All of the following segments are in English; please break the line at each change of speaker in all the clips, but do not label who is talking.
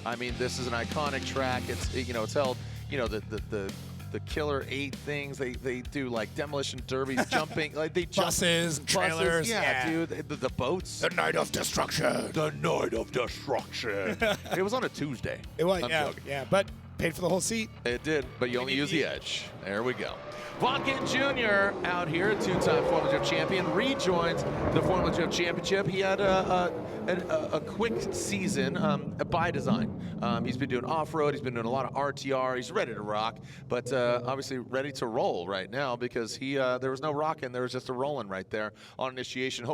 I mean, this is an iconic track. It's, you know, it's held, you know, the killer 8 things. They do like demolition derbies, jumping, like they jump.
Buses, trailers.
Yeah, dude. The boats.
The night of destruction.
The night of destruction. It was on a Tuesday.
It was,
I'm
yeah,
joking.
yeah, but paid for the whole seat.
It did, but you only use the edge. There we go. Von Gittin Jr. out here, a 2-time Formula Drift champion, rejoins the Formula Drift Championship. He had a quick season by design. He's been doing off-road. He's been doing a lot of RTR. He's ready to rock, but obviously ready to roll right now because there was no rocking. There was just a rolling right there on initiation.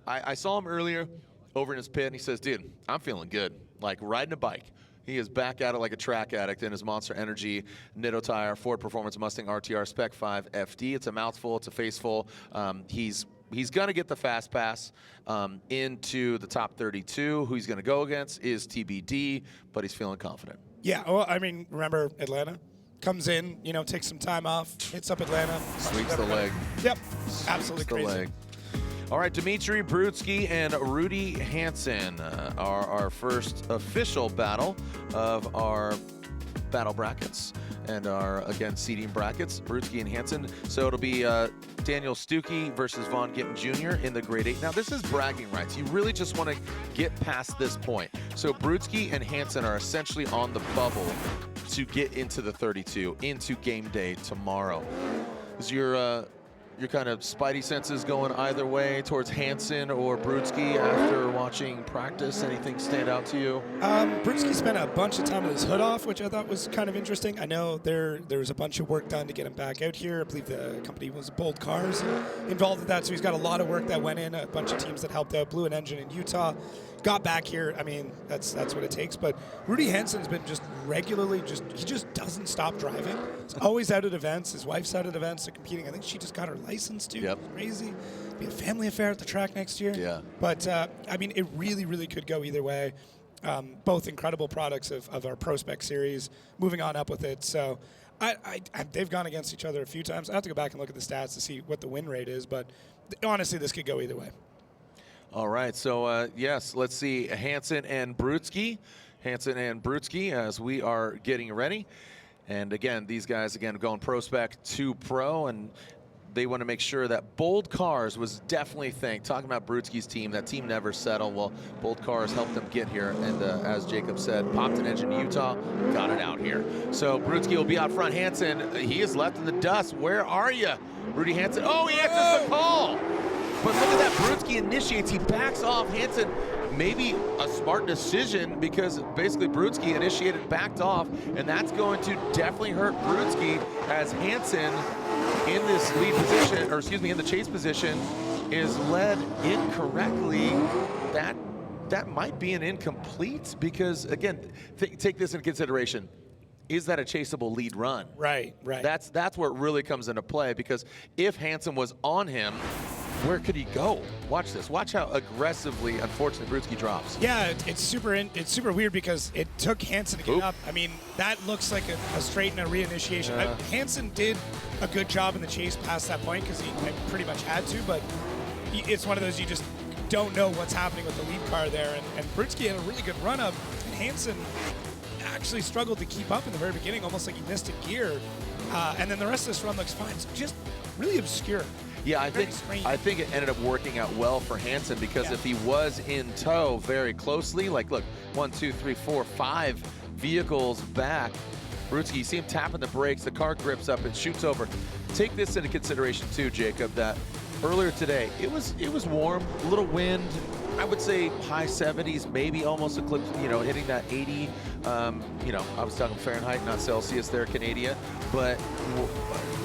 I saw him earlier over in his pit, and he says, dude, I'm feeling good, like riding a bike. He is back at it like a track addict in his Monster Energy Nitto tire Ford Performance Mustang RTR Spec 5 FD. It's a mouthful. It's a faceful. He's going to get the fast pass into the top 32. Who he's going to go against is TBD, but he's feeling confident. Yeah,
well, I mean, remember Atlanta? Comes in, you know, takes some time off, hits up Atlanta.
Sweeps the leg.
Yep, absolutely crazy.
The leg. All right, Dmitry Brutsky and Rudy Hansen are our first official battle of our battle brackets and our, again, seeding brackets, Brutsky and Hansen. So it'll be Daniel Stuckey versus Von Gittin Jr. in the grade 8. Now, this is bragging rights. You really just want to get past this point. So Brutsky and Hansen are essentially on the bubble to get into the 32, into game day tomorrow. Is your kind of spidey senses going either way towards Hansen or Brutsky after watching practice? Anything stand out to you?
Brutsky spent a bunch of time with his hood off, which I thought was kind of interesting. I know there was a bunch of work done to get him back out here. I believe the company was Bold Cars involved with that, so he's got a lot of work that went in, a bunch of teams that helped out. Blew an engine in Utah, got back here. I mean, that's what it takes. But Rudy Hansen's been just regularly, he just doesn't stop driving. He's always out at events. His wife's out at events. They're competing. I think she just got her license too.
Yep.
Crazy. Be a family affair at the track next year.
Yeah.
But I mean, it really, really could go either way. Both incredible products of our Pro Spec series. Moving on up with it. So they've gone against each other a few times. I have to go back and look at the stats to see what the win rate is. But honestly, this could go either way.
All right, so yes, let's see Hansen and Brutsky. Hansen and Brutsky as we are getting ready. And again, these guys, again, going Pro Spec to Pro, and they want to make sure that Bold Cars was definitely a thing. Talking about Brutsky's team, that team never settled. Well, Bold Cars helped them get here, and as Jacob said, popped an engine in Utah, got it out here. So Brutsky will be out front. Hansen, he is left in the dust. Where are you, Rudy Hansen? Oh, he answers the call. But look at that, Brutsky initiates, he backs off. Hansen, maybe a smart decision because basically Brutsky initiated, backed off, and that's going to definitely hurt Brutsky as Hansen in this lead position, or excuse me, in the chase position, is led incorrectly. That might be an incomplete because, again, take this into consideration. Is that a chaseable lead run?
Right, right.
That's where it really comes into play because if Hansen was on him, where could he go? Watch this. Watch how aggressively, unfortunately, Brutsky drops.
Yeah, it's super weird because it took Hansen to get up. I mean, that looks like a straight and a reinitiation. Hansen did a good job in the chase past that point because he pretty much had to, but it's one of those you just don't know what's happening with the lead car there. And Brutsky had a really good run up, and Hansen actually struggled to keep up in the very beginning, almost like he missed a gear. And then the rest of this run looks fine. It's just really obscure.
Yeah, I think it ended up working out well for Hansen because if he was in tow very closely, like look, 1, 2, 3, 4, 5 vehicles back, Brutsky, you see him tapping the brakes, the car grips up and shoots over. Take this into consideration too, Jacob, that earlier today, it was warm, a little wind, I would say high 70s, maybe almost eclipse, you know, hitting that 80, you know, I was talking Fahrenheit, not Celsius there, Canada, but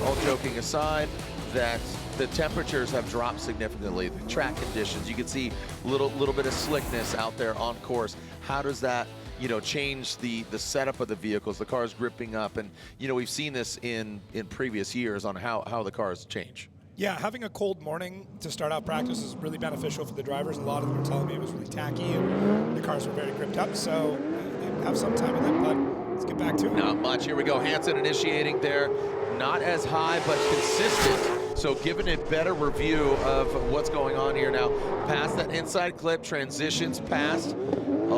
all joking aside, that the temperatures have dropped significantly. The track conditions, you can see little bit of slickness out there on course. How does that, you know, change the setup of the vehicles, the cars gripping up? And, you know, we've seen this in previous years on how the cars change.
Yeah, having a cold morning to start out practice is really beneficial for the drivers. A lot of them were telling me it was really tacky and the cars were very gripped up, so have some time with it, but let's get back to it.
Not much. Here we go. Hansen initiating there. Not as high, but consistent. So giving a better review of what's going on here now. Past that inside clip, transitions past.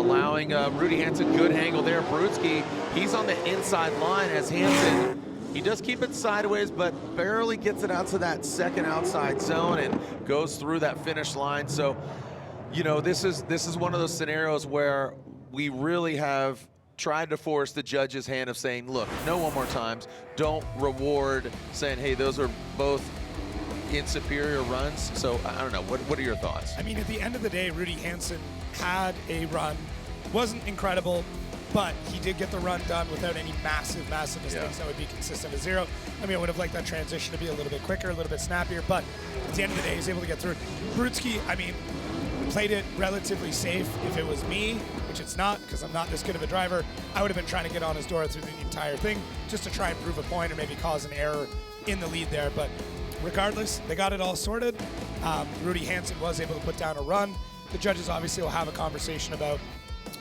allowing Rudy Hansen good angle there. Brudski, he's on the inside line as Hansen, he does keep it sideways, but barely gets it out to that second outside zone and goes through that finish line. So, you know, this is one of those scenarios where we really have tried to force the judge's hand of saying, look, no one more times. Don't reward saying, hey, those are both in superior runs. So I don't know. What are your thoughts?
I mean, at the end of the day, Rudy Hansen had a run. Wasn't incredible, but he did get the run done without any massive mistakes that would be consistent with zero. I mean, I would have liked that transition to be a little bit quicker, a little bit snappier, but at the end of the day, he's able to get through. Brudski, I mean, played it relatively safe. If it was me, which it's not because I'm not this good of a driver, I would have been trying to get on his door through the entire thing just to try and prove a point or maybe cause an error in the lead there. But regardless, they got it all sorted. Rudy Hansen was able to put down a run. The judges obviously will have a conversation about,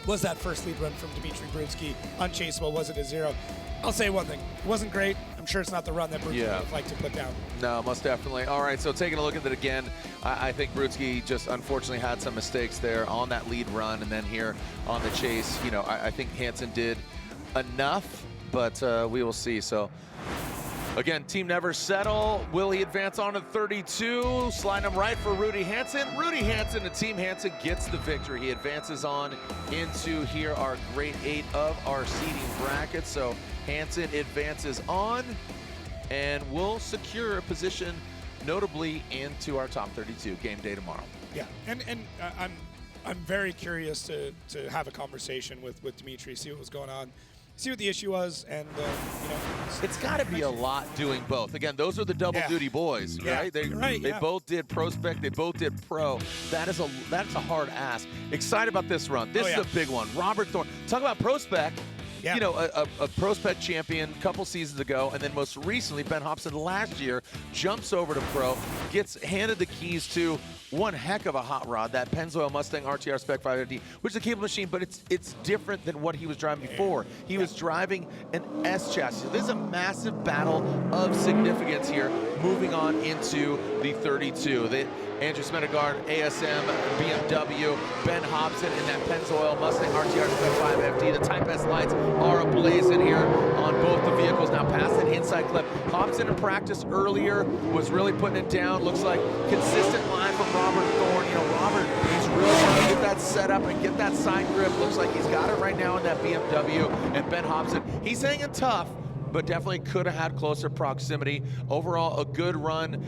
was that first lead run from Dmitry Brudski unchaseable? Was it a zero? I'll say one thing. It wasn't great. I'm sure it's not the run that Brudski would like to put down. No,
most definitely. All right, so taking a look at it again, I think Brudski just unfortunately had some mistakes there on that lead run, and then here on the chase, you know, I think Hansen did enough, but we will see. So again, team never settle. Will he advance on to 32? Slide him right for Rudy Hansen. Rudy Hansen and Team Hansen gets the victory. He advances on into here our grade 8 of our seeding bracket. So Hansen advances on and will secure a position notably into our top 32 game day tomorrow.
Yeah, and I'm very curious to have a conversation with Dmitry, see what was going on, see what the issue was, and you know,
it's got to be a lot doing both. Again, those are the double duty boys, right? They both did pro spec, they both did pro. That's a hard ask. Excited about this run. This is a big one. Robert Thorne. Talk about pro spec. You know, a pro spec champion a couple seasons ago, and then most recently, Ben Hobson last year jumps over to pro, gets handed the keys to one heck of a hot rod, that Pennzoil Mustang RTR Spec 550, which is a cable machine, but it's different than what he was driving before. He was driving an S chassis. This is a massive battle of significance here, moving on into the 32. Andrew Smedegard, ASM, BMW, Ben Hobson in that Pennzoil Mustang RTR Spec 550. The Type S lights are ablazing here on both the vehicles. Now past that inside clip. Hobson in practice earlier was really putting it down. Looks like consistent line from Robert Thorne. You know, Robert, he's really trying to get that set up and get that side grip. Looks like he's got it right now in that BMW. And Ben Hobson, he's hanging tough, but definitely could have had closer proximity. Overall, a good run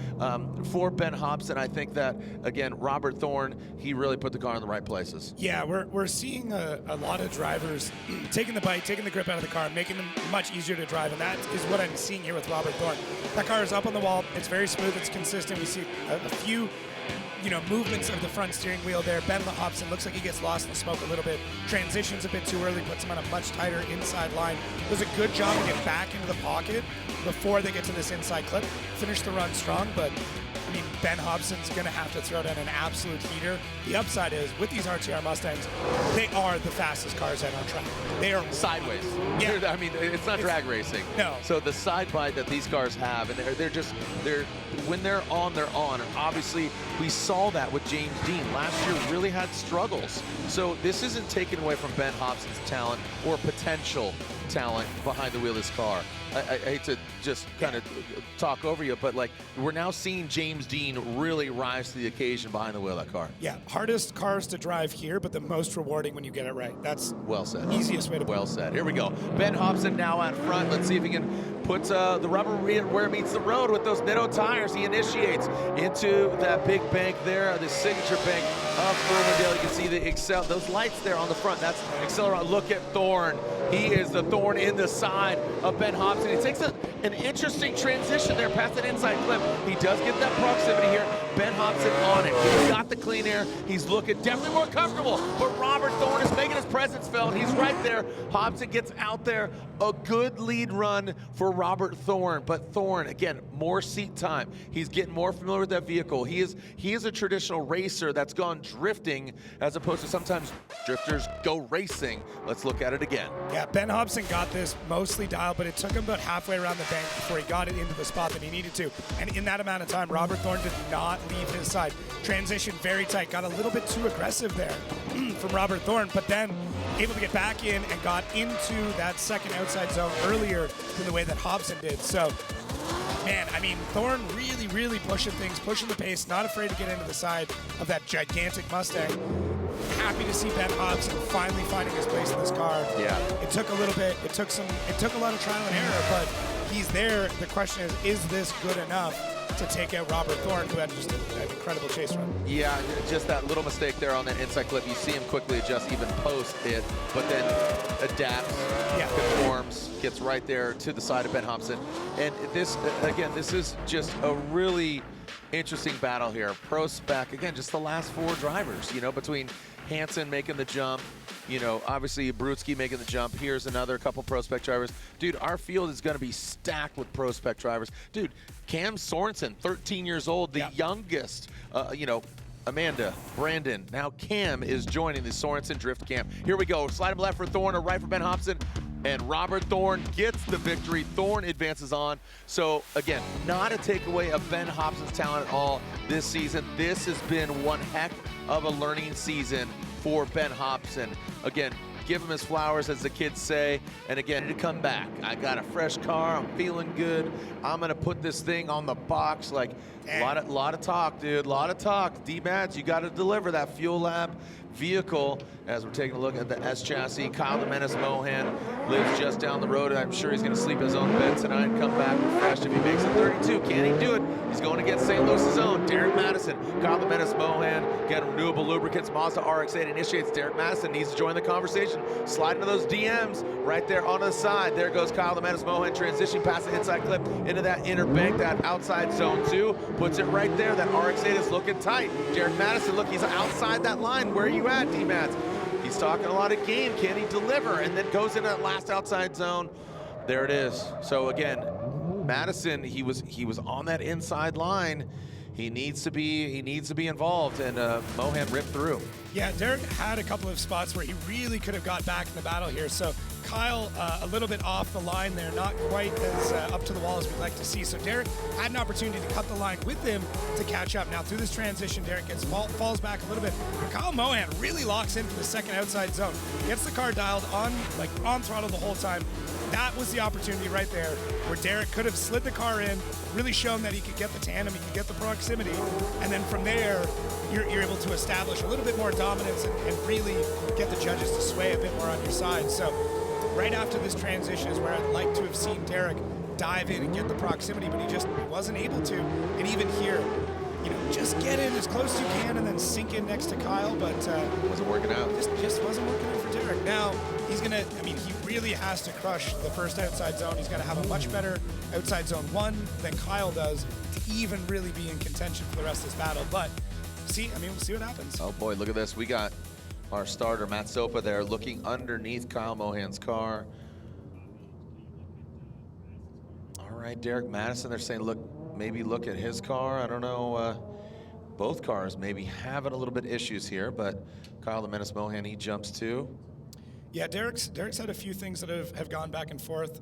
for Ben Hobson. I think that, again, Robert Thorne, he really put the car in the right places.
Yeah, we're seeing a lot of drivers taking the bite, taking the grip out of the car, making them much easier to drive, and that is what I'm seeing here with Robert Thorne. That car is up on the wall. It's very smooth. It's consistent. We see a few, you know, movements of the front steering wheel there. Ben Hobson looks like he gets lost in the smoke a little bit. Transitions a bit too early, puts him on a much tighter inside line. Does a good job to get back into the pocket before they get to this inside clip. Finish the run strong, but I mean, Ben Hobson's going to have to throw down an absolute heater. The upside is, with these RTR Mustangs, they are the fastest cars out on track. They are
sideways.
Yeah.
I mean, it's not drag racing.
No.
So the side bite that these cars have, and they're when they're on, they're on. And obviously, we saw that with James Dean. Last year really had struggles. So this isn't taken away from Ben Hobson's talent or potential talent behind the wheel of this car. I hate to just kind of talk over you, but like, we're now seeing James Dean really rise to the occasion behind the wheel of that car.
Yeah, hardest cars to drive here, but the most rewarding when you get it right. That's
well said.
Easiest way to put it.
Well said. Here we go. Ben Hobson now out front. Let's see if he can put the rubber where it meets the road with those Nitto tires. He initiates into that big bank there, the signature bank of Irwindale. You can see the those lights there on the front. That's Acceleron. Look at Thorne. He is the thorn in the side of Ben Hobson. He takes an interesting transition there past that inside clip. He does get that proximity here. Ben Hobson on it. He's got the clean air. He's looking definitely more comfortable, but Robert Thorne is making his presence felt. He's right there. Hobson gets out there. A good lead run for Robert Thorne, but Thorne, again, more seat time. He's getting more familiar with that vehicle. He is a traditional racer that's gone drifting as opposed to sometimes drifters go racing. Let's look at it again.
Yeah, Ben Hobson got this mostly dialed, but it took him about halfway around the bank before he got it into the spot that he needed to. And in that amount of time, Robert Thorne did not leave his side. Transition very tight, got a little bit too aggressive there. from Robert Thorne, but then able to get back in and got into that second outside zone earlier than the way that Hobson did. So, man, I mean, Thorne really, really pushing things, pushing the pace, not afraid to get into the side of that gigantic Mustang. Happy to see Ben Hobson finally finding his place in this car.
Yeah.
It took a little bit, it took a lot of trial and error, but he's there. The question is this good enough to take out Robert Thorne, who had just an incredible chase run?
Yeah, just that little mistake there on that inside clip. You see him quickly adjust, even post it, but then adapts, conforms, gets right there to the side of Ben Hobson. And this, again, this is just a really interesting battle here. Pro spec, again, just the last 4 drivers, you know, between Hansen making the jump, you know, obviously Brutsky making the jump. Here's another couple pro spec drivers. Dude, our field is going to be stacked with pro spec drivers. Dude, Cam Sorensen, 13 years old, the youngest, you know, Amanda, Brandon, now Cam is joining the Sorensen Drift Camp. Here we go, slide him left for Thorne or right for Ben Hobson. And Robert Thorne gets the victory. Thorne advances on. So, again, not a takeaway of Ben Hobson's talent at all this season. This has been one heck of a learning season for Ben Hobson. Again, give him his flowers, as the kids say. And again, to come back. I got a fresh car. I'm feeling good. I'm going to put this thing on the box. Like, a lot of talk, dude. A lot of talk. D-Mads, you got to deliver that Fuel Lab vehicle. As we're taking a look at the S chassis, Kyle the Menace Mohan lives just down the road. I'm sure he's going to sleep in his own bed tonight and come back refreshed if he makes it 32. Can he do it? He's going against St. Louis's own Derek Madison. Kyle the Menace Mohan, again, renewable lubricants. Mazda RX-8 initiates. Derek Madison needs to join the conversation. Slide into those DMs right there on the side. There goes Kyle the Menace Mohan, transitioning past the inside clip into that inner bank, that outside zone 2. Puts it right there. That RX-8 is looking tight. Derek Madison, look, he's outside that line. Where are you at, D-Mads? He's talking a lot of game. Can he deliver? And then goes into that last outside zone. There it is. So again, Madison, he was on that inside line. He needs to be involved, and Mohan ripped through.
Yeah, Derek had a couple of spots where he really could have got back in the battle here. So Kyle, a little bit off the line there, not quite as up to the wall as we'd like to see. So Derek had an opportunity to cut the line with him to catch up. Now through this transition, Derek falls back a little bit. But Kyle Mohan really locks into the second outside zone. Gets the car dialed on, like on throttle the whole time. That was the opportunity right there where Derek could have slid the car in, really shown that he could get the tandem, he could get the proximity, and then from there, you're able to establish a little bit more dominance and really get the judges to sway a bit more on your side. So right after this transition is where I'd like to have seen Derek dive in and get the proximity, but he just wasn't able to. And even here, you know, just get in as close as you can and then sink in next to Kyle, but
wasn't working out.
Just wasn't working out for Derek. Now, he's gonna, I mean, he really has to crush the first outside zone. He's gonna have a much better outside zone 1 than Kyle does to even really be in contention for the rest of this battle. But we'll see what happens.
Oh boy, look at this. We got our starter, Matt Sopa, there looking underneath Kyle Mohan's car. All right, Derek Madison, they're saying, maybe look at his car. I don't know. Both cars maybe having a little bit issues here, but Kyle the Menace Mohan, he jumps too.
Yeah, Derek's had a few things that have gone back and forth.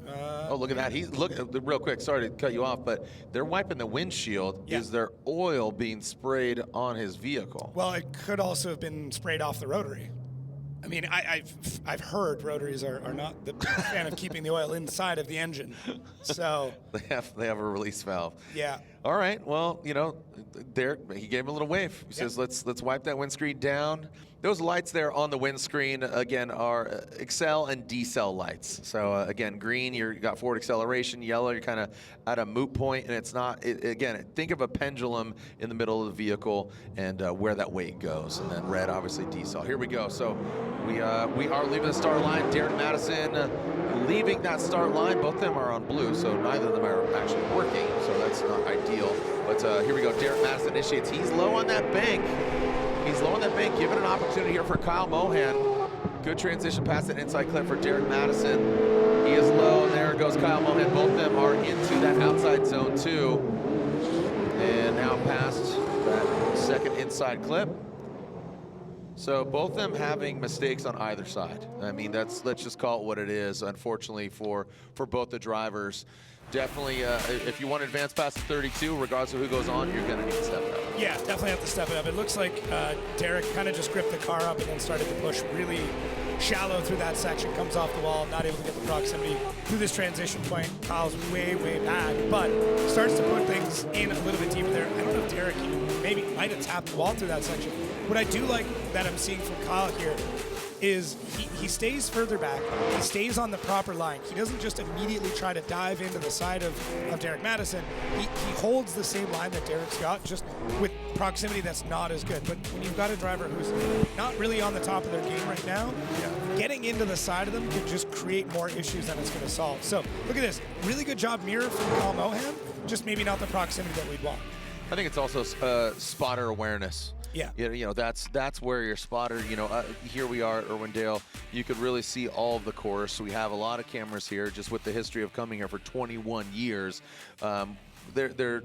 Oh, look at that. Look, real quick, sorry to cut you off, but they're wiping the windshield. Yeah. Is there oil being sprayed on his vehicle?
Well, it could also have been sprayed off the rotary. I mean, I've heard rotaries are not the fan of keeping the oil inside of the engine. So
they have a release valve.
Yeah.
All right. Well, you know, Derek, he gave him a little wave. He says, let's wipe that windscreen down. Those lights there on the windscreen, again, are accel and decel lights. So, again, green, you got forward acceleration. Yellow, you're kind of at a moot point, and it's not, again, think of a pendulum in the middle of the vehicle and where that weight goes. And then red, obviously, decel. Here we go. So, we are leaving the start line. Derek Madison leaving that start line. Both of them are on blue, so neither of them are actually working, so that's not ideal. But here we go. Derek Madison initiates. He's low on that bank. He's low on that bank, giving an opportunity here for Kyle Mohan. Good transition past that inside clip for Derek Madison. He is low, and there goes Kyle Mohan. Both of them are into that outside zone 2. And now past that second inside clip. So both of them having mistakes on either side. I mean, let's just call it what it is, unfortunately, for both the drivers. Definitely, if you want to advance past the 32, regardless of who goes on, you're going to need to step it up.
Yeah, definitely have to step it up. It looks like Derek kind of just gripped the car up and then started to push really shallow through that section, comes off the wall, not able to get the proximity through this transition point. Kyle's way, way back, but starts to put things in a little bit deeper there. I don't know if Derek even maybe might have tapped the wall through that section. What I do like that I'm seeing from Kyle here is he stays further back. He stays on the proper line. He doesn't just immediately try to dive into the side of Derek Madison. He holds the same line that Derek's got, just with proximity that's not as good. But when you've got a driver who's not really on the top of their game right now, getting into the side of them can just create more issues than it's going to solve. So look at this. Really good job mirror from Kyle Mohan, just maybe not the proximity that we'd want.
I think it's also spotter awareness.
Yeah.
You know, that's where your spotter, you know, here we are at Irwindale. You could really see all of the course. We have a lot of cameras here, just with the history of coming here for 21 years. The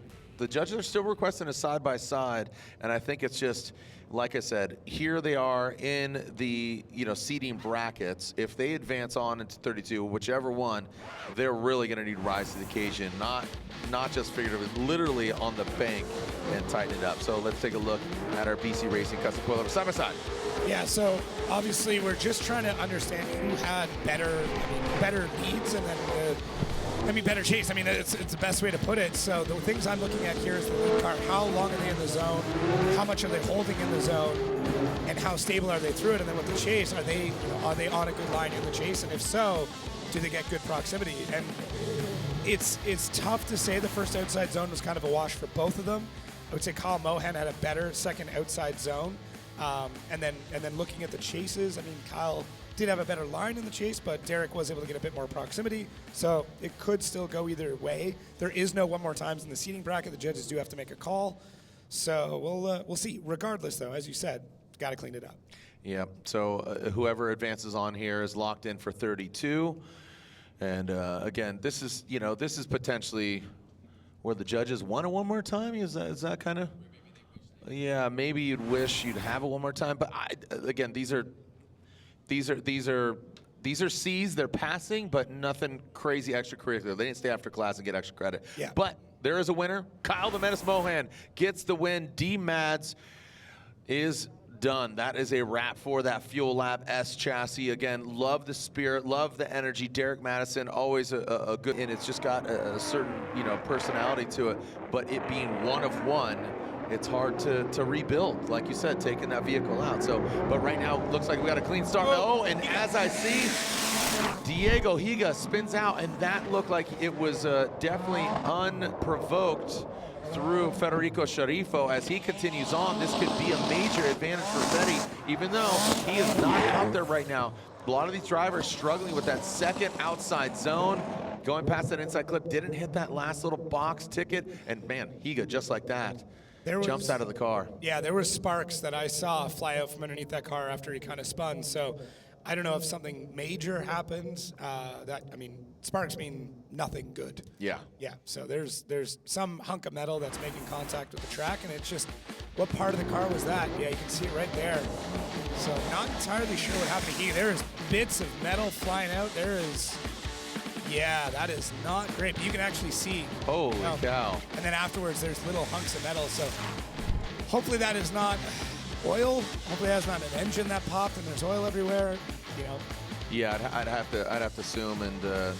judges are still requesting a side-by-side, and I think it's just, like I said, here they are in the, you know, seating brackets. If they advance on into 32, whichever one, they're really going to need to rise to the occasion, not just figuratively, literally on the bank and tighten it up. So let's take a look at our BC Racing custom coilover side by side.
Yeah, so obviously we're just trying to understand who had better leads and then better chase. I mean, it's the best way to put it. So the things I'm looking at here is the lead car. How long are they in the zone? How much are they holding in the zone? And how stable are they through it? And then with the chase, are they on a good line in the chase? And if so, do they get good proximity? And it's tough to say. The first outside zone was kind of a wash for both of them. I would say Kyle Mohan had a better second outside zone. And then looking at the chases, I mean, Kyle did have a better line in the chase, but Derek was able to get a bit more proximity. So it could still go either way. There is no one more times in the seating bracket. The judges do have to make a call. So we'll see. Regardless, though, as you said, got to clean it up.
Yeah. So whoever advances on here is locked in for 32. And again, this is potentially where the judges want it one more time. Is that kind of? Yeah, maybe you'd wish you'd have it one more time. But again, these are C's. They're passing, but nothing crazy extracurricular. They didn't stay after class and get extra credit.
Yeah.
But there is a winner. Kyle the Menace Mohan gets the win. D-Mads is done. That is a wrap for that Fuel Lab S chassis. Again, love the spirit, love the energy. Derek Madison, always a good, and it's just got a certain, you know, personality to it. But it being one of one, it's hard to rebuild, like you said, taking that vehicle out. So, but right now, looks like we got a clean start. Oh, and as I see, Diego Higa spins out, and that looked like it was definitely unprovoked through Federico Sharifo. As he continues on, this could be a major advantage for Fetty, even though he is not out there right now. A lot of these drivers struggling with that second outside zone. Going past that inside clip, didn't hit that last little box ticket, and man, Higa, just like that, jumps out of the car.
Yeah, there were sparks that I saw fly out from underneath that car after he kind of spun. So I don't know if something major happened. Sparks mean nothing good.
Yeah.
Yeah, so there's some hunk of metal that's making contact with the track, and it's just, what part of the car was that? Yeah, you can see it right there. So not entirely sure what happened here. There is bits of metal flying out. Yeah, that is not great, but you can actually see.
Holy cow.
And then afterwards, there's little hunks of metal. So hopefully that is not oil. Hopefully that's not an engine that popped and there's oil everywhere, you know.
Yeah, I'd have to assume and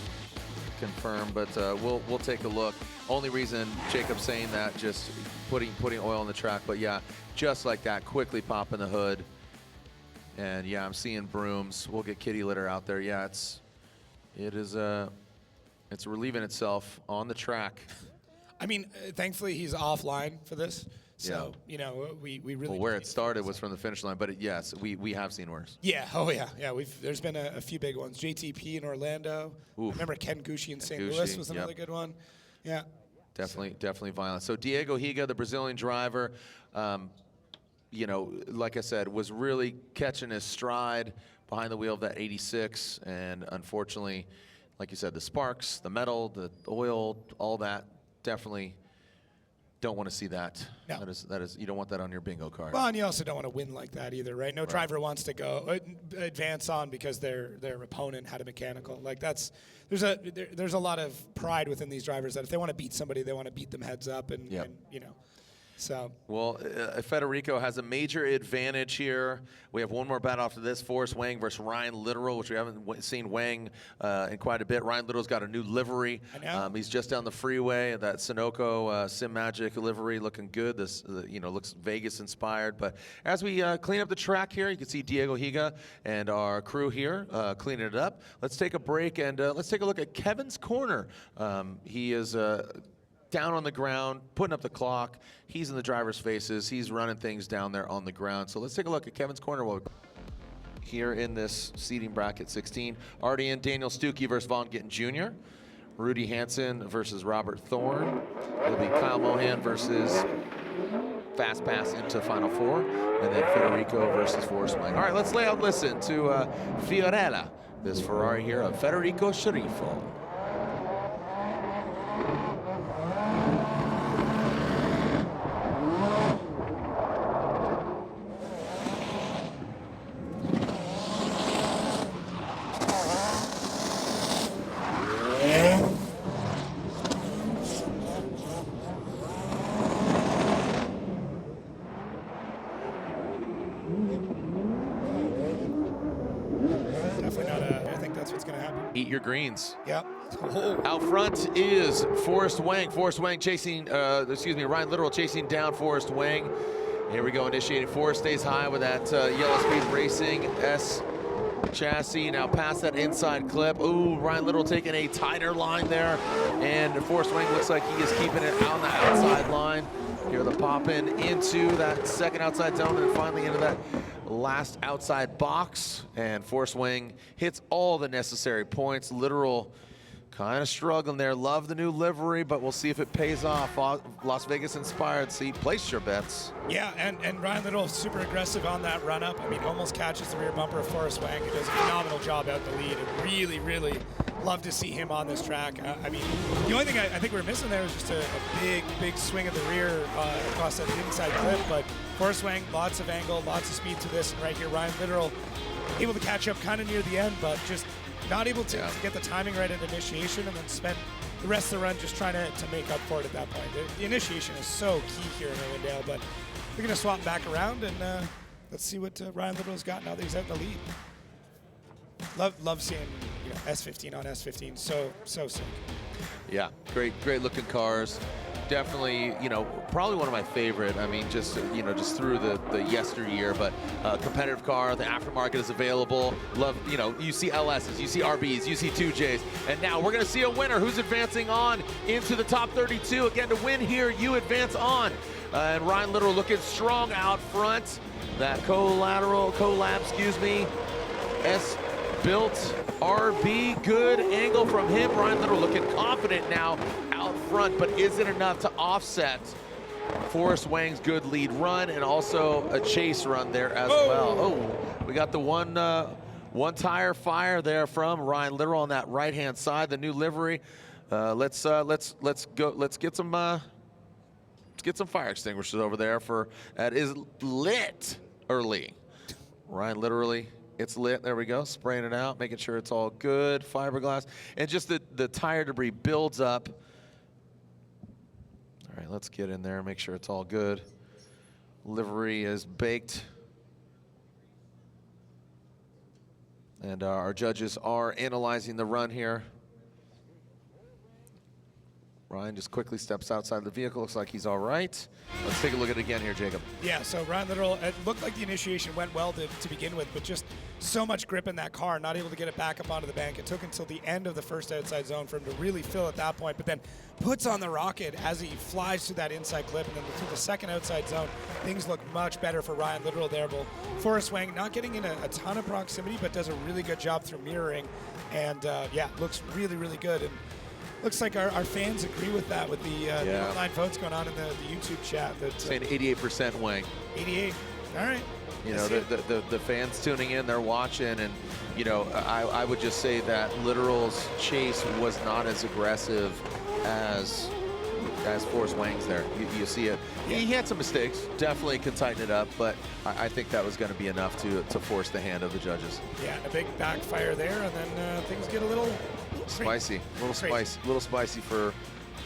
confirm, but we'll take a look. Only reason Jacob's saying that, just putting oil on the track, but yeah, just like that, quickly popping the hood. And yeah, I'm seeing brooms. We'll get kitty litter out there. Yeah, it's relieving itself on the track.
I mean, thankfully he's offline for this. So, you know, we really...
Well, where it started was from the finish line, but yes, we have seen worse.
Yeah, oh yeah. There's been a few big ones. JTP in Orlando.
Oof.
Remember Ken Gucci in St. Louis was another good one. Yeah.
Definitely violent. So Diego Higa, the Brazilian driver, you know, like I said, was really catching his stride behind the wheel of that 86, and unfortunately, like you said, the sparks, the metal, the oil, all that, definitely don't want to see that.
No.
That is, you don't want that on your bingo card.
Well, and you also don't want to win like that either, right? No driver wants to go advance on because their opponent had a mechanical. Like there's a lot of pride within these drivers that if they want to beat somebody, they want to beat them heads up, and you know. So,
well, Federico has a major advantage here. We have one more battle after this, Forrest Wang versus Ryan Littoral, which we haven't seen Wang in quite a bit. Ryan Littoral's got a new livery.
I know.
He's just down the freeway. That Sunoco Sim Magic livery looking good. This, looks Vegas inspired. But as we clean up the track here, you can see Diego Higa and our crew here cleaning it up. Let's take a break and let's take a look at Kevin's corner. He is down on the ground, putting up the clock. He's in the driver's faces. He's running things down there on the ground. So let's take a look at Kevin's corner. Here in this seating bracket 16, already in Daniel Stuckey versus Von Gittin Jr., Rudy Hansen versus Robert Thorne. It'll be Kyle Mohan versus Fast Pass into Final Four, and then Federico versus Forrest Wang. All right, let's listen to Fiorella, this Ferrari here of Federico Scerifo. Eat your greens.
Yep.
Out front is Forrest Wang. Forrest Wang chasing, Ryan Littoral chasing down Forrest Wang. Here we go, initiating. Forrest stays high with that Yellow Speed Racing S chassis. Now past that inside clip. Ooh, Ryan Littoral taking a tighter line there. And Forrest Wang looks like he is keeping it on the outside line. Here the pop in into that second outside zone and finally into that last outside box, and Forrest Wang hits all the necessary points. Littoral kind of struggling there. Love the new livery, but we'll see if it pays off. Las Vegas inspired. See, place your bets.
Yeah, and Ryan Littoral super aggressive on that run up. I mean, almost catches the rear bumper of Forrest Wang, who does a phenomenal job out the lead. And really, really love to see him on this track. I mean, the only thing I think we're missing there is just a big swing of the rear across that inside clip. But Forrest Wang, lots of angle, lots of speed to this. And right here, Ryan Littoral able to catch up kind of near the end, but just not able to get the timing right at initiation, and then spend the rest of the run just trying to make up for it at that point. The initiation is so key here in Irwindale, but we're going to swap back around, and let's see what Ryan Littoral's got now that he's out in the lead. Love seeing S15 on S15. So sick.
Yeah, great looking cars. Definitely, probably one of my favorite. I mean, just through the yesteryear, but competitive car. The aftermarket is available. Love, you see LSs, you see RBs, you see 2Js, and now we're gonna see a winner who's advancing on into the top 32. Again, to win here, you advance on. And Ryan Littoral looking strong out front. That collab, S-built RB, good angle from him. Ryan Littoral looking confident now out front, but is it enough to offset Forrest Wang's good lead run and also a chase run there as well? Oh, we got the one tire fire there from Ryan Littoral on that right-hand side, the new livery. Let's get some fire extinguishers over there for that is lit early. Ryan literally. It's lit, there we go, spraying it out, making sure it's all good, fiberglass. And just the tire debris builds up. All right, let's get in there, make sure it's all good. Livery is baked. And our judges are analyzing the run here. Ryan just quickly steps outside the vehicle, looks like he's all right. Let's take a look at it again here, Jacob.
Yeah, so Ryan Littoral, it looked like the initiation went well to begin with, but just so much grip in that car, not able to get it back up onto the bank. It took until the end of the first outside zone for him to really fill at that point, but then puts on the rocket as he flies through that inside clip, and then through the second outside zone, things look much better for Ryan Littoral there. But Forrest Wang not getting in a ton of proximity, but does a really good job through mirroring, and yeah, looks really, really good. And looks like our fans agree with that, with the online votes going on in the YouTube chat. That,
saying 88% Wang.
88. All right.
The fans tuning in, they're watching, and I would just say that Littoral's chase was not as aggressive as Forrest Wang's there. You see it. Yeah. He had some mistakes. Definitely could tighten it up, but I think that was going to be enough to force the hand of the judges.
Yeah, a big backfire there, and then things get a little
spicy. Little spicy for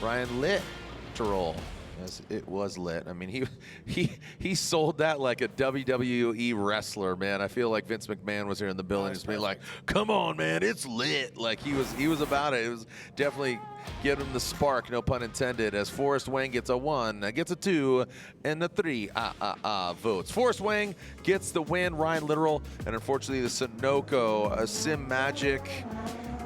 Ryan Littoral. Yes, it was lit. I mean, he sold that like a WWE wrestler, man. I feel like Vince McMahon was here in the building, just being like, "Come on, man, it's lit." Like he was about it. It was definitely give him the spark, no pun intended. As Forrest Wang gets a 1, gets a 2, and a 3 votes. Forrest Wang gets the win. Ryan Literal, and unfortunately the Sunoco Sim Magic.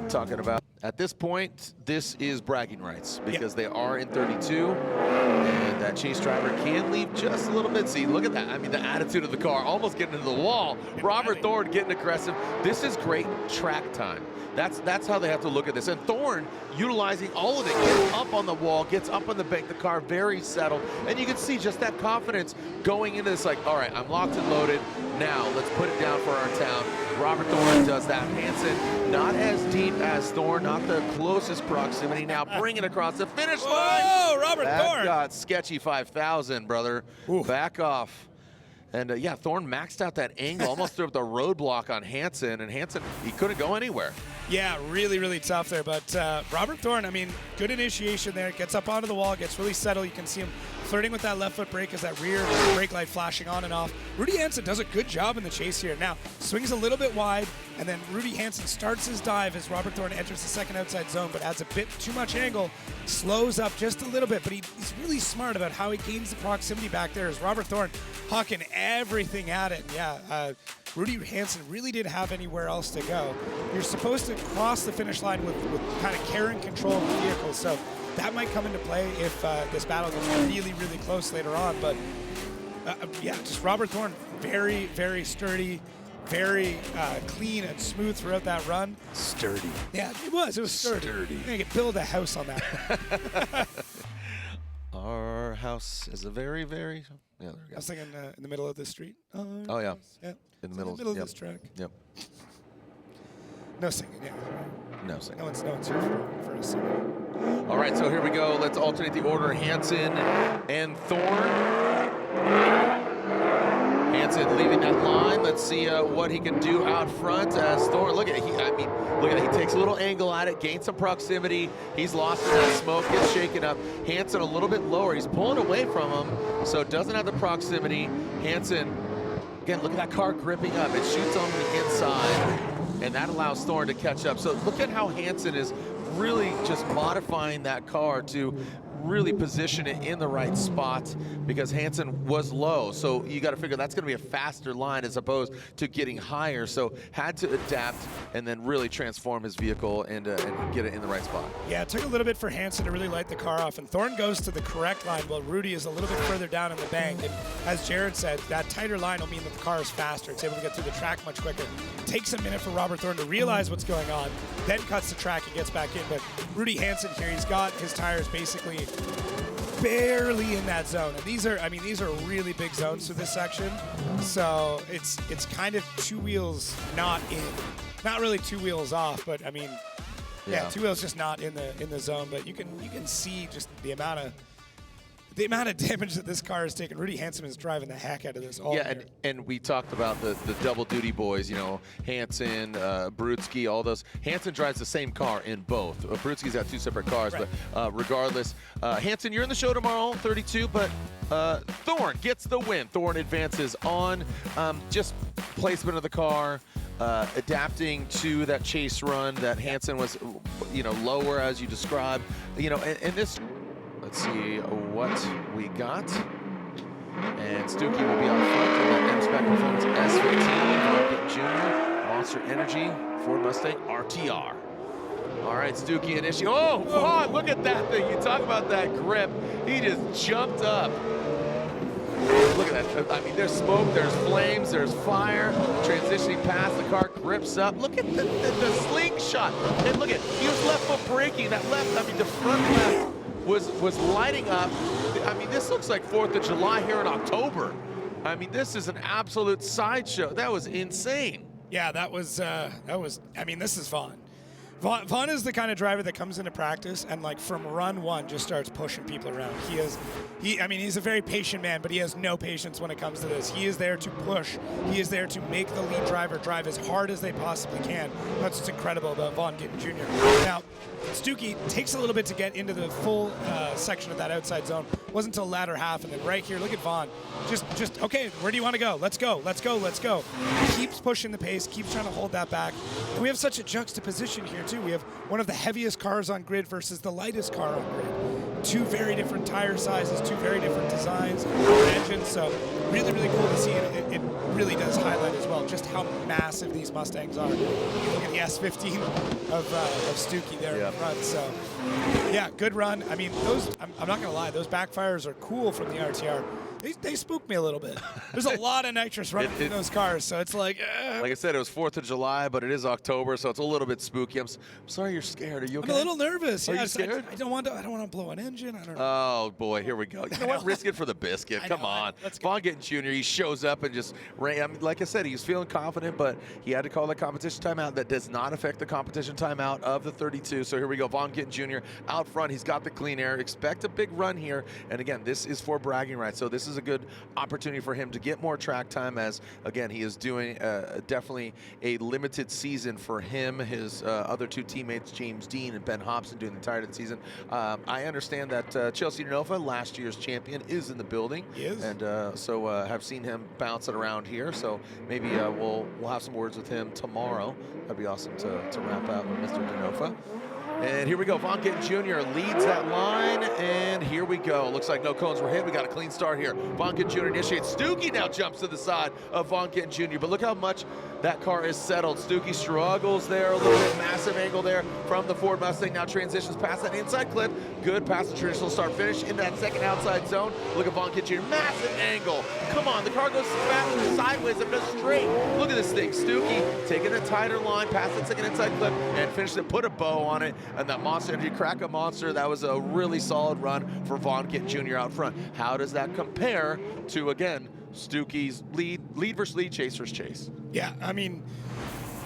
Talking about at this point, this is bragging rights because they are in 32, and that chase driver can leave just a little bit. See, look at that. I mean, the attitude of the car, almost getting into the wall. Robert Thorne getting aggressive. This is great track time. That's how they have to look at this. And Thorne utilizing all of it, gets up on the wall, gets up on the bank, the car very settled. And you can see just that confidence going into this, like, all right, I'm locked and loaded. Now let's put it down for our town. Robert Thorne does that. Hansen, not as deep as Thorne, not the closest proximity. Now bring it across the finish line.
Oh, Robert Thorne.
That got sketchy 5,000, brother. Oof. Back off. And yeah, Thorne maxed out that angle, almost threw up the roadblock on Hansen, and Hansen, he couldn't go anywhere.
Yeah, really, really tough there. But Robert Thorne, I mean, good initiation there. Gets up onto the wall, gets really settled. You can see him flirting with that left foot brake as that rear brake light flashing on and off. Rudy Hansen does a good job in the chase here. Now, swings a little bit wide, and then Rudy Hansen starts his dive as Robert Thorne enters the second outside zone, but adds a bit too much angle, slows up just a little bit. But he's really smart about how he gains the proximity back there as Robert Thorne hawking everything at it. Yeah, Rudy Hansen really didn't have anywhere else to go. You're supposed to cross the finish line with kind of care and control of the vehicle, so that might come into play if this battle gets really, really close later on. But yeah, just Robert Thorne, very, very sturdy, very clean and smooth throughout that run.
Sturdy.
Yeah, it was sturdy. I could build a house on that.
Our house is a very, very, yeah, there we go.
I was thinking in the middle of this street.
Oh, yeah.
Yeah.
In the middle
of this track.
Yep.
No singing, yeah.
No singing.
No one's here for a singing.
All right, so here we go. Let's alternate the order. Hansen and Thorne. Hansen leaving that line. Let's see what he can do out front as Thorne. Look at he takes a little angle at it, gains some proximity. He's lost in that smoke, gets shaken up. Hansen a little bit lower. He's pulling away from him, so doesn't have the proximity. Hansen, again, look at that car gripping up. It shoots on the inside, and that allows Thorne to catch up. So look at how Hansen is really just modifying that car to really position it in the right spot because Hansen was low. So you got to figure that's going to be a faster line as opposed to getting higher. So had to adapt and then really transform his vehicle and get it in the right spot.
Yeah, it took a little bit for Hansen to really light the car off. And Thorne goes to the correct line while Rudy is a little bit further down in the bank. And as Jared said, that tighter line will mean that the car is faster. It's able to get through the track much quicker. It takes a minute for Robert Thorne to realize what's going on, then cuts the track and gets back in. But Rudy Hansen here, he's got his tires basically barely in that zone, and these are really big zones for this section. So it's kind of two wheels not in, not really two wheels off, but I mean, yeah, two wheels just not in the zone. But you can see just the amount of damage that this car has taken. Rudy Hansen is driving the heck out of this all year.
And we talked about the double duty boys, you know, Hansen, Brutsky, all those. Hansen drives the same car in both. Brutsky's got two separate cars, right. But regardless, Hansen, you're in the show tomorrow, 32, but Thorne gets the win. Thorne advances on just placement of the car, adapting to that chase run that Hansen was, you know, lower as you described, you know, and this. Let's see what we got. And Stuckey will be on front in that M-Spec Performance S15, Jr., Monster Energy, Ford Mustang RTR. All right, Stuckey initiate. Oh, God, look at that thing. You talk about that grip. He just jumped up. Look at that. I mean, there's smoke, there's flames, there's fire. Transitioning past, the car grips up. Look at the slingshot. And look at, he was left foot braking. That left, I mean, the front left was lighting up. I mean, this looks like 4th of July here in October. I mean, this is an absolute sideshow. That was insane.
Yeah, that was, I mean, this is Vaughn. Vaughn is the kind of driver that comes into practice and like from run one just starts pushing people around. He's a very patient man, but he has no patience when it comes to this. He is there to push. He is there to make the lead driver drive as hard as they possibly can. That's what's incredible about Vaughn Gittin Jr. Now, Stuckey takes a little bit to get into the full section of that outside zone. Wasn't until latter half, and then right here, look at Vaughn. Just okay, where do you want to go? Let's go, let's go, let's go. Keeps pushing the pace, keeps trying to hold that back. And we have such a juxtaposition here too. We have one of the heaviest cars on grid versus the lightest car on grid. Two very different tire sizes, two very different designs, engines. So really, really cool to see. And it really does highlight as well just how massive these Mustangs are. Look at the S15 of Stuckey there in front. So yeah, good run. I mean, those, I'm not gonna lie, those backfires are cool from the RTR. They spook me a little bit. There's a lot of nitrous running in those cars, so it's like.
Like I said, it was 4th of July, but it is October, so it's a little bit spooky. I'm sorry you're scared. Are you okay?
I'm a little nervous.
Are you scared?
I don't want to blow an engine. I don't know.
Oh boy, here we go. You know what? Risk it for the biscuit. Come on. Vaughn Gittin Jr. He shows up and just ran. I mean, like I said, he was feeling confident, but he had to call the competition timeout. That does not affect the competition timeout of the 32. So here we go. Vaughn Gittin Jr. out front. He's got the clean air. Expect a big run here. And again, this is for bragging rights. So this is a good opportunity for him to get more track time, as again he is doing definitely a limited season for him. His other two teammates, James Dean and Ben Hobson, doing the entire of the season. I understand that Chelsea Nova, last year's champion, is in the building.
He is.
And so have seen him bouncing around here. So maybe we'll have some words with him tomorrow. That'd be awesome to wrap out with Mr. DeNova. And here we go. Vaughn Gittin Jr. leads that line, and here we go. Looks like no cones were hit. We got a clean start here. Vaughn Gittin Jr. initiates. Stuckey now jumps to the side of Vaughn Gittin Jr. But look how much that car is settled. Stuckey struggles there a little bit. Massive angle there from the Ford Mustang. Now transitions past that inside clip. Good past the traditional start finish into that second outside zone. Look at Vaughn Gittin Jr. Massive angle. Come on, the car goes fast sideways and goes straight. Look at this thing. Stuckey taking a tighter line past that second inside clip and finished it. Put a bow on it. And that monster, if you crack a monster, that was a really solid run for Vaughn Gittin Jr. out front. How does that compare to, again, Stuckey's lead versus lead, chase versus chase?
Yeah, I mean,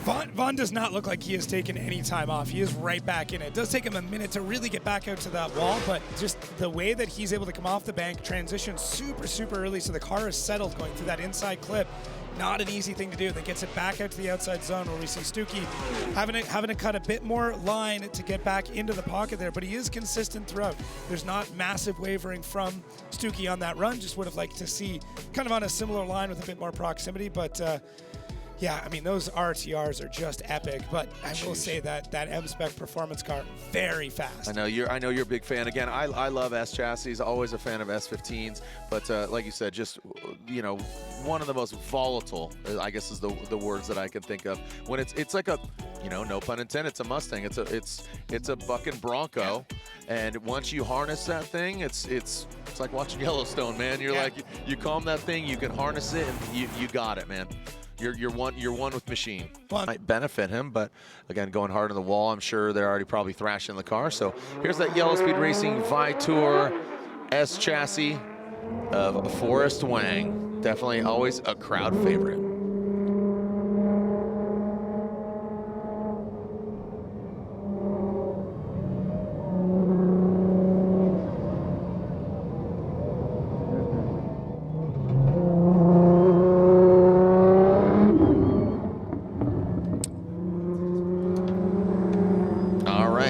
Vaughn does not look like he has taken any time off. He is right back in it. It does take him a minute to really get back out to that wall, but just the way that he's able to come off the bank, transition super early, so the car is settled going through that inside clip. Not an easy thing to do. That gets it back out to the outside zone where we see Stuckey having to cut a bit more line to get back into the pocket there, but he is consistent throughout. There's not massive wavering from Stuckey on that run. Just would have liked to see kind of on a similar line with a bit more proximity, but yeah, I mean, those RTRs are just epic, but I will say that M-Spec performance car, very fast.
I know you're a big fan. Again, I love S chassis, always a fan of S15s, but like you said, just, you know, one of the most volatile, I guess is the words that I can think of. When it's like a, you know, no pun intended, it's a Mustang. It's a bucking Bronco, and once you harness that thing, it's like watching Yellowstone, man. You're like, you calm that thing, you can harness it, and you got it, man. You're one with machine. Might benefit him, but again, going hard on the wall, I'm sure they're already probably thrashing the car. So here's that Yellow Speed Racing Vitor S chassis of Forrest Wang. Definitely always a crowd favorite.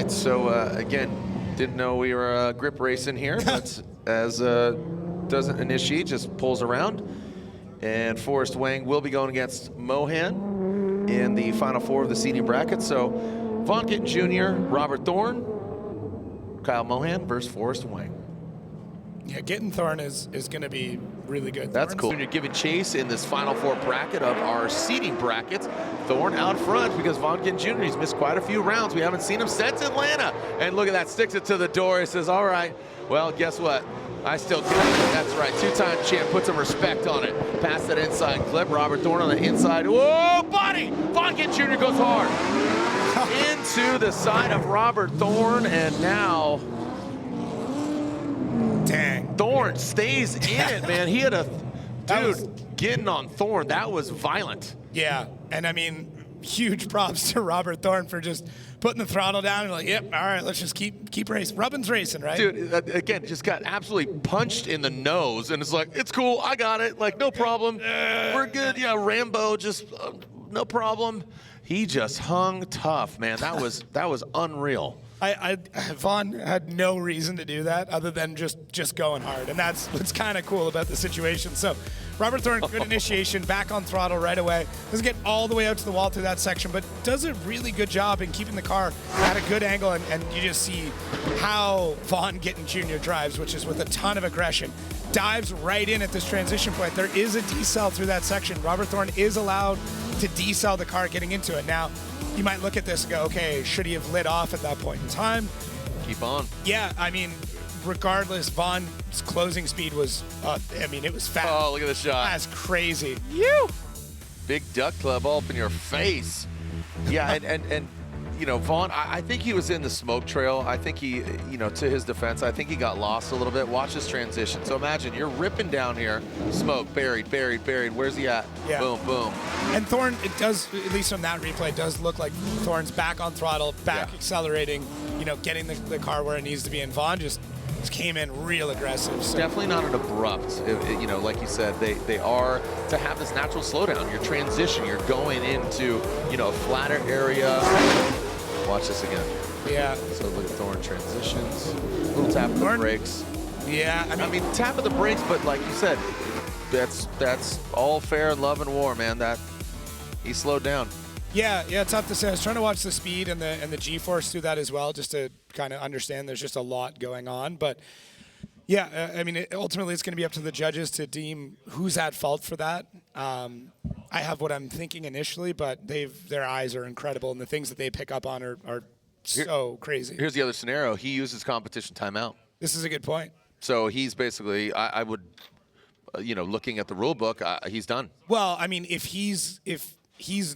So again, didn't know we were grip racing here, but as doesn't initiate, just pulls around. And Forrest Wang will be going against Mohan in the final four of the seeding bracket. So Vaughn Gittin Jr., Robert Thorne, Kyle Mohan versus Forrest Wang.
Yeah, Gittin Thorne is going to be really good.
That's cool. You're giving chase in this final four bracket of our seeding brackets. Thorne out front because Vaughn Gittin Jr., he's missed quite a few rounds. We haven't seen him since Atlanta. And look at that, sticks it to the door. He says, all right, well, guess what? I still got it. That's right, two-time champ, put some respect on it. Pass that inside clip, Robert Thorne on the inside. Whoa, buddy! Vaughn Gittin Jr. goes hard. Into the side of Robert Thorne, and now
dang,
Thorne stays in it, man. He had a getting on Thorne. That was violent.
Yeah, and I mean, huge props to Robert Thorne for just putting the throttle down and like, yep, all right, let's just keep racing. Rubbin's racing, right?
Dude, again, just got absolutely punched in the nose, and it's like, it's cool, I got it, like, no problem, we're good. Yeah, Rambo, just no problem. He just hung tough, man. That was unreal.
Vaughn had no reason to do that other than just going hard, and that's what's kind of cool about the situation. So Robert Thorne, good initiation, back on throttle right away. Doesn't get all the way out to the wall through that section, but does a really good job in keeping the car at a good angle, and you just see how Vaughn Gittin Jr. drives, which is with a ton of aggression. Dives right in at this transition point. There is a decel through that section. Robert Thorne is allowed to decel the car getting into it. Now, you might look at this and go, okay, should he have lit off at that point in time?
Keep on.
Yeah, I mean, regardless, Vaughn's closing speed was, it was fast.
Oh, look at the shot.
That's crazy.
You. Big duck club all up in your face. Yeah, and you know, Vaughn, I think he was in the smoke trail. I think he, you know, to his defense, I think he got lost a little bit. Watch this transition. So imagine you're ripping down here, smoke, buried. Where's he at?
Yeah.
Boom, boom.
And Thorne, it does, at least from that replay, it does look like Thorne's back on throttle, back accelerating, you know, getting the car where it needs to be. And Vaughn just came in real aggressive. So.
Definitely not an abrupt, you know, like you said, they are to have this natural slowdown. Your transition, you're going into, you know, a flatter area. Watch this again.
Yeah.
So look at Thorne transitions. Little tap of the brakes.
Yeah.
I mean, tap of the brakes, but like you said, that's all fair in love and war, man. That he slowed down.
Yeah, it's tough to say. I was trying to watch the speed and the G-force through that as well, just to kind of understand there's just a lot going on. But yeah, I mean, ultimately it's going to be up to the judges to deem who's at fault for that. I have what I'm thinking initially, but their eyes are incredible, and the things that they pick up on are so crazy.
Here's the other scenario. He uses competition timeout.
This is a good point.
So he's basically, I would, you know, looking at the rule book, he's done.
Well, I mean, if he's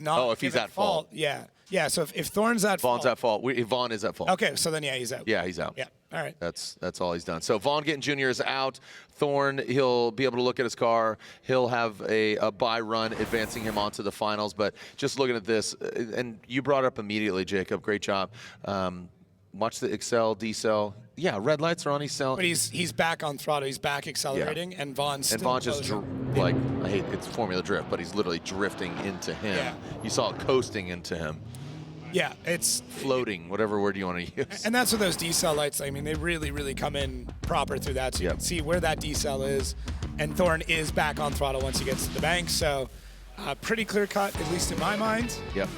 not.
Oh, if he's at fault.
Yeah. Yeah, so if Thorne's at fault.
Vaughn's at fault. Vaughn is at fault.
Okay, so then, yeah, he's out.
Yeah, he's out.
Yeah, all right.
That's all he's done. So Vaughn Gittin Jr. is out. Thorne, he'll be able to look at his car. He'll have a bye run advancing him onto the finals. But just looking at this, and you brought it up immediately, Jacob. Great job. Watch the excel, decel. Yeah, red lights are on.
But he's back on throttle. He's back accelerating, and Vaughn's still
Vaughn just like, I hate it's formula drift, but he's literally drifting into him.
Yeah.
You saw it coasting into him.
Yeah, it's
floating, whatever word you want to use.
And that's what those decel lights, I mean, they really come in proper through that. So you can see where that decel is. And Thorne is back on throttle once he gets to the bank. So pretty clear cut, at least in my mind.
Yep.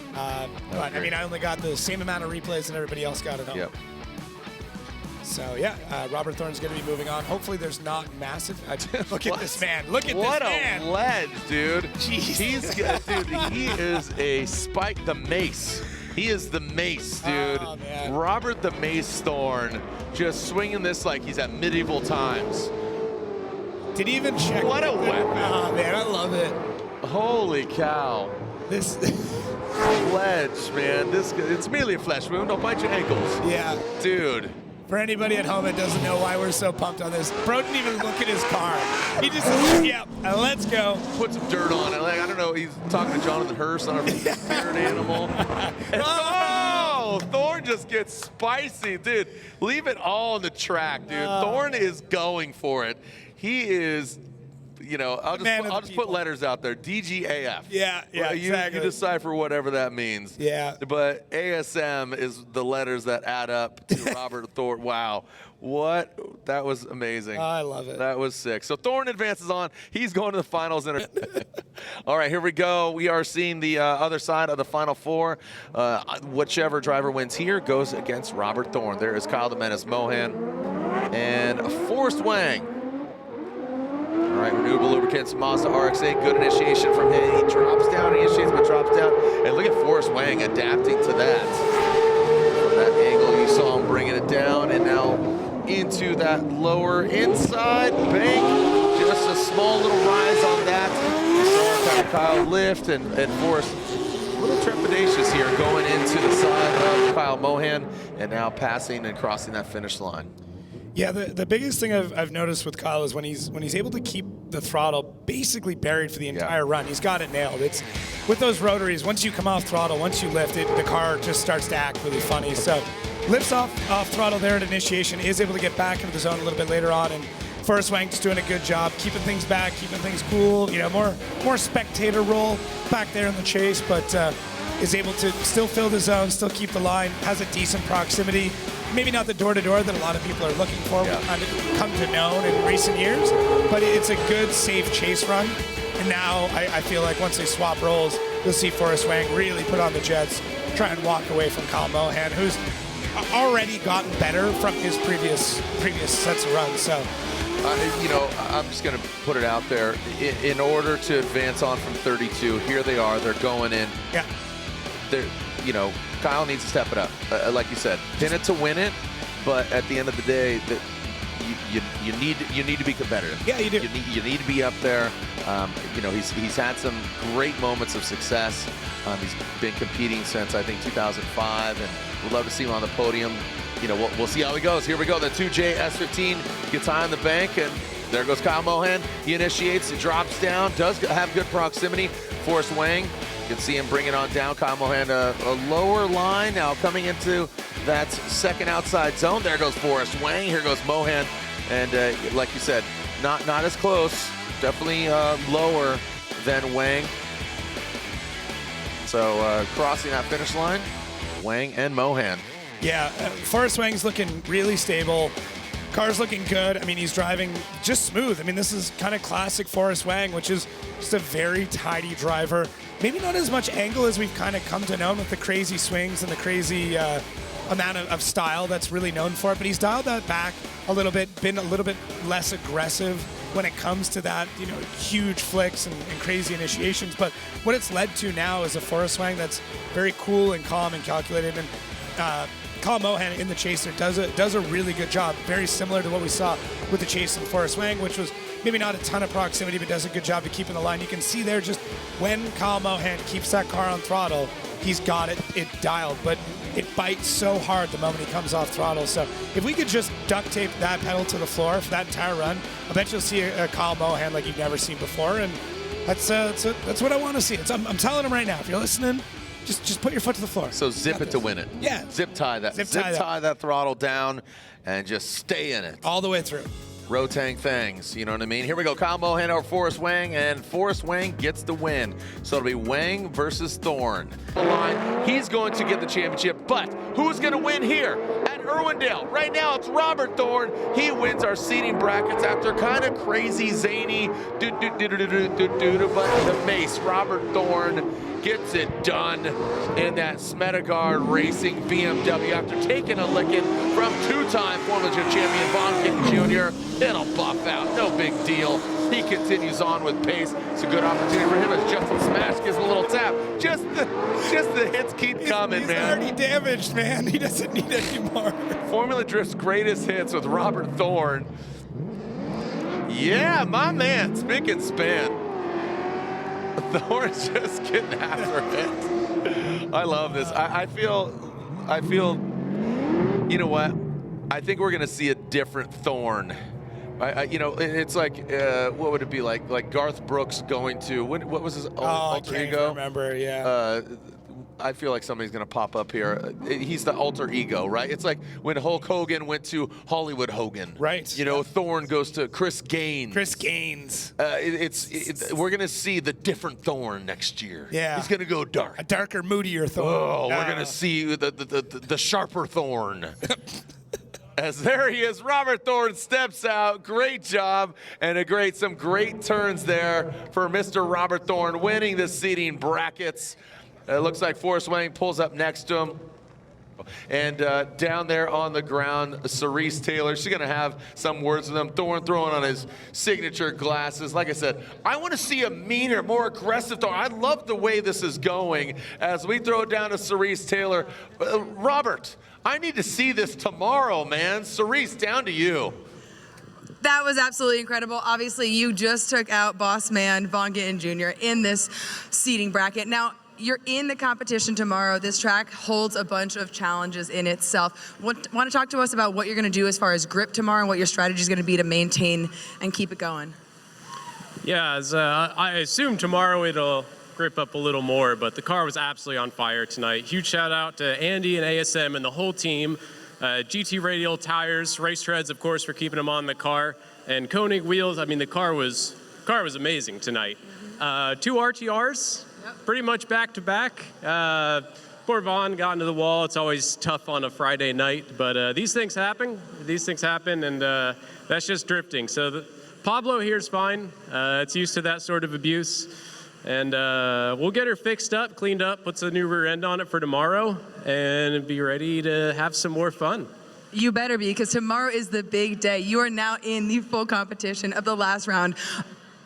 But I mean, I only got the same amount of replays that everybody else got at home.
Yep.
So yeah, Robert Thorne's going to be moving on. Hopefully there's not massive. Look at this man. Look at this man.
What a ledge, dude.
Jeez.
Dude, he is a spike, the mace. He is the mace, dude.
Oh, man.
Robert the Mace Thorne, just swinging this like he's at medieval times.
Did he even check?
What a weapon.
Oh, man, I love it.
Holy cow.
This
ledge, man. It's merely a flesh wound. Don't bite your ankles.
Yeah.
Dude.
For anybody at home that doesn't know why we're so pumped on this, bro didn't even look at his car. He just said, yeah, let's go.
Put some dirt on it. Like, I don't know, he's talking to Jonathan Hurst on a spirit animal. Oh, Thorne just gets spicy. Dude, leave it all on the track, dude. Thorne is going for it. He is, you know, I'll just put letters out there. DGAF.
Yeah, exactly.
You decipher whatever that means.
Yeah.
But ASM is the letters that add up to Robert Thorne. Wow. What? That was amazing.
I love it.
That was sick. So Thorne advances on. He's going to the finals. All right, here we go. We are seeing the other side of the Final Four. Whichever driver wins here goes against Robert Thorne. There is Kyle the Menace Mohan and Forrest Wang. All right, Renewable Lubricants, Mazda RX-8, good initiation from him. He drops down, he initiates, but drops down. And look at Forrest Wang adapting to that. From that angle, you saw him bringing it down, and now into that lower inside bank. Just a small little rise on that. You saw Kyle lift, and Forrest a little trepidatious here going into the side of Kyle Mohan, and now passing and crossing that finish line.
Yeah, the biggest thing I've noticed with Kyle is when he's able to keep the throttle basically buried for the entire run, he's got it nailed. It's with those rotaries, once you come off throttle, once you lift it, the car just starts to act really funny. So lifts off throttle there at initiation, is able to get back into the zone a little bit later on, and Forrest Wang just doing a good job keeping things back, keeping things cool. You know, more spectator role back there in the chase, but is able to still fill the zone, still keep the line, has a decent proximity. Maybe not the door-to-door that a lot of people are looking for, we've come to know in recent years, but it's a good, safe chase run. And now I feel like once they swap roles, you'll see Forrest Wang really put on the jets, try and walk away from Kyle Mohan, who's already gotten better from his previous sets of runs. So,
you know, I'm just going to put it out there. In order to advance on from 32, here they are. They're going in.
Yeah.
They're, you know, Kyle needs to step it up. Like you said, pin it to win it. But at the end of the day, you need to be competitive.
Yeah, you do.
You need to be up there. You know, he's had some great moments of success. He's been competing since I think 2005, and we'd love to see him on the podium. You know, we'll see how he goes. Here we go. The 2J S15 gets high on the bank, and there goes Kyle Mohan. He initiates, he drops down, does have good proximity. Forrest Wang, you can see him bring it on down. Kyle Mohan, a lower line now coming into that second outside zone. There goes Forrest Wang. Here goes Mohan, and like you said, not as close. Definitely lower than Wang. So crossing that finish line, Wang and Mohan.
Yeah, Forrest Wang's looking really stable. Car's looking good. I mean, he's driving just smooth. I mean, this is kind of classic Forrest Wang, which is just a very tidy driver. Maybe not as much angle as we've kind of come to know him with the crazy swings and the crazy amount of style that's really known for it. But he's dialed that back a little bit, been a little bit less aggressive when it comes to that, you know, huge flicks and crazy initiations. But what it's led to now is a Forrest Wang that's very cool and calm and calculated. And Kyle Mohan in the Chaser does a really good job, very similar to what we saw with the Chase and Forrest Wang, which was maybe not a ton of proximity, but does a good job of keeping the line. You can see there just when Kyle Mohan keeps that car on throttle, he's got it dialed, but it bites so hard the moment he comes off throttle. So if we could just duct tape that pedal to the floor for that entire run, I bet you'll see a Kyle Mohan like you've never seen before, and that's what I want to see. I'm telling him right now, if you're listening, just put your foot to the floor.
So zip it to win it.
Yeah.
Zip tie that. Zip tie that throttle down and just stay in it.
All the way through.
Rotang things, you know what I mean? Here we go, Kyle Mohan over Forrest Wang, and Forrest Wang gets the win. So it'll be Wang versus Thorne. He's going to get the championship, but who's going to win here at Irwindale? Right now, it's Robert Thorne. He wins our seeding brackets after kind of crazy, zany, but the mace, Robert Thorne, gets it done in that Smetagard Racing BMW after taking a licking from two-time Formula 2 champion Von Kitten Jr. It'll buff out, no big deal. He continues on with pace. It's a good opportunity for him as Justin Smash gives him a little tap. Just the hits keep coming, man.
He's already damaged, man. He doesn't need any more.
Formula Drift's greatest hits with Robert Thorne. Yeah, my man, spick and span. Thorne's just getting after it. I love this. I feel, you know what? I think we're gonna see a different Thorne. You know, it's like, what would it be like? Like Garth Brooks going to, what was his alter ego?
I can't remember, yeah.
I feel like somebody's gonna pop up here. He's the alter ego, right? It's like when Hulk Hogan went to Hollywood Hogan.
Right.
You know, Thorne goes to Chris Gaines.
Chris Gaines.
We're gonna see the different Thorne next year.
Yeah.
He's gonna go dark.
A darker, moodier Thorne.
Oh, we're gonna see the sharper Thorne. As there he is, Robert Thorne steps out. Great job and some great turns there for Mr. Robert Thorne, winning the seeding brackets. It looks like Forrest Wang pulls up next to him. And down there on the ground, Cerise Taylor, she's going to have some words with him. Thorne throwing on his signature glasses. Like I said, I want to see a meaner, more aggressive Thorne. I love the way this is going as we throw it down to Cerise Taylor. Robert, I need to see this tomorrow, man. Cerise, down to you.
That was absolutely incredible. Obviously, you just took out boss man Von Gittin Jr. in this seeding bracket. Now, you're in the competition tomorrow. This track holds a bunch of challenges in itself. Want to talk to us about what you're going to do as far as grip tomorrow and what your strategy is going to be to maintain and keep it going?
Yeah, I assume tomorrow it'll grip up a little more, but the car was absolutely on fire tonight. Huge shout out to Andy and ASM and the whole team. GT Radial tires, race treads, of course, for keeping them on the car, and Koenig wheels. I mean, the car was amazing tonight. 2 RTRs. pretty much back-to-back. Poor Vaughn got into the wall. It's always tough on a Friday night, but these things happen. And that's just drifting. So Pablo here's fine. It's used to that sort of abuse. And we'll get her fixed up, cleaned up, puts a new rear end on it for tomorrow, and be ready to have some more fun.
You better be, because tomorrow is the big day. You are now in the full competition of the last round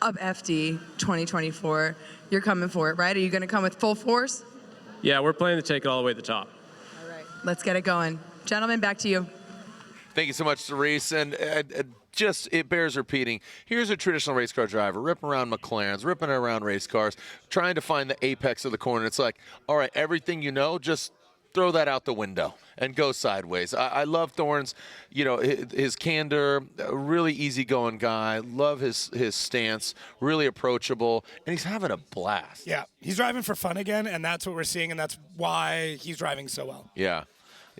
of FD 2024. You're coming for it, right? Are you going to come with full force?
Yeah, we're planning to take it all the way to the top.
All right, let's get it going. Gentlemen, back to you.
Thank you so much, Cerise. And just, it bears repeating. Here's a traditional race car driver ripping around McLarens, ripping around race cars, trying to find the apex of the corner. It's like, all right, everything you know, just throw that out the window and go sideways. I love Thorne's, his candor, a really easygoing guy. Love his stance, really approachable, and he's having a blast.
Yeah, he's driving for fun again, and that's what we're seeing, and that's why he's driving so well.
Yeah.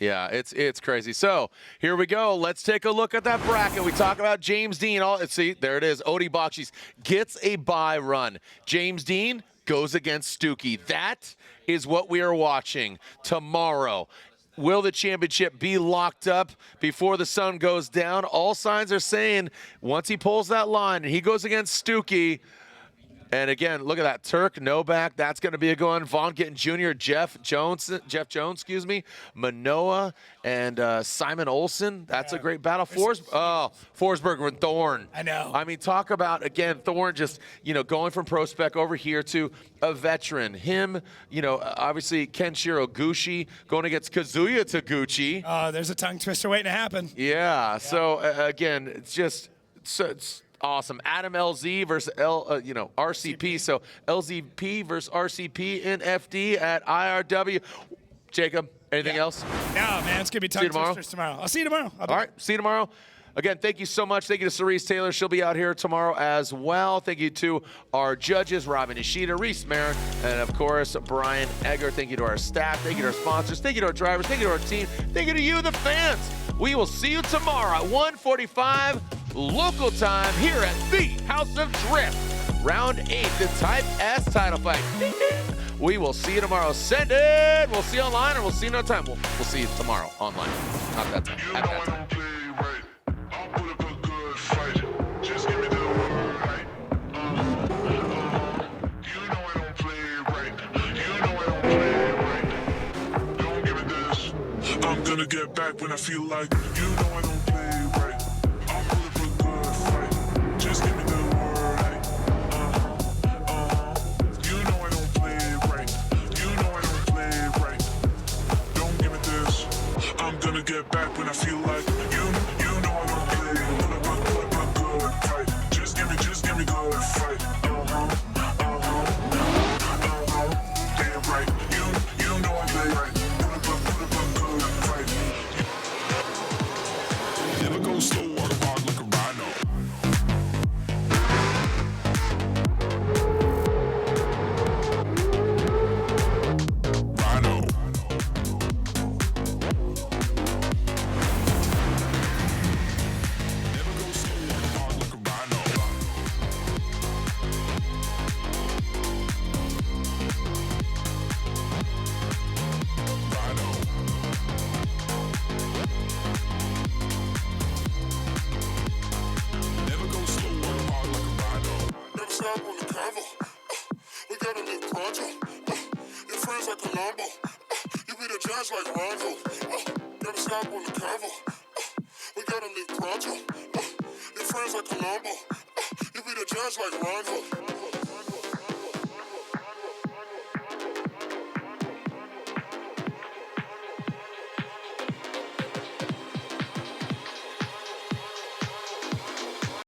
Yeah, it's crazy. So here we go. Let's take a look at that bracket. We talk about James Dean. See, there it is. Odie Bakshis gets a bye run. James Dean goes against Stuckey. That is what we are watching tomorrow. Will the championship be locked up before the sun goes down? All signs are saying once he pulls that line and he goes against Stuckey. And again, look at that. Turk, Novak, that's going to be a good one. Vaughn Gittin Jr., Jeff Jones, Manoa, and Simon Olsen. That's a great battle. Forsberg and Thorne.
I know.
I mean, talk about, again, Thorne just, going from pro spec over here to a veteran. Him, obviously Kenshiro Gucci going against Kazuya Taguchi.
Oh, there's a tongue twister waiting to happen.
Yeah. So, again, it's just it's awesome. Adam LZ versus RCP. So LZP versus RCP in FD at IRW. Jacob, anything else?
No, man, it's gonna be tongue twisters tomorrow. I'll see you tomorrow.
All right, see you tomorrow. Again, thank you so much. Thank you to Cerise Taylor. She'll be out here tomorrow as well. Thank you to our judges, Robin Ishida, Reese Merritt, and of course, Brian Egger. Thank you to our staff. Thank you to our sponsors. Thank you to our drivers. Thank you to our team. Thank you to you, the fans. We will see you tomorrow at 1:45 local time here at the House of Drift. Round 8, the Type S title fight. We will see you tomorrow. Send it. We'll see you online, or we'll see you another time. We'll see you tomorrow online. Not that time. At that time.
I'm gonna get back when I feel like I don't play right. I'll put up a good fight. Just give me the word. I don't play right. I don't play right. Don't give me this. I'm gonna get back when I feel like I don't play. Put up a good fight. Just give me good fight. Damn right. You know I play right. Never go slow or hard like a rhino. Rhino. Never go slow or hard like a rhino. Rhino. Never go slow or hard like a rhino. Never stop on the convo. We gotta live pronto. Your friends like Colombo. You be the judge like Rondo. Never stop on the convo. We gotta live pronto. Your friends like Colombo. You be the judge like Rondo.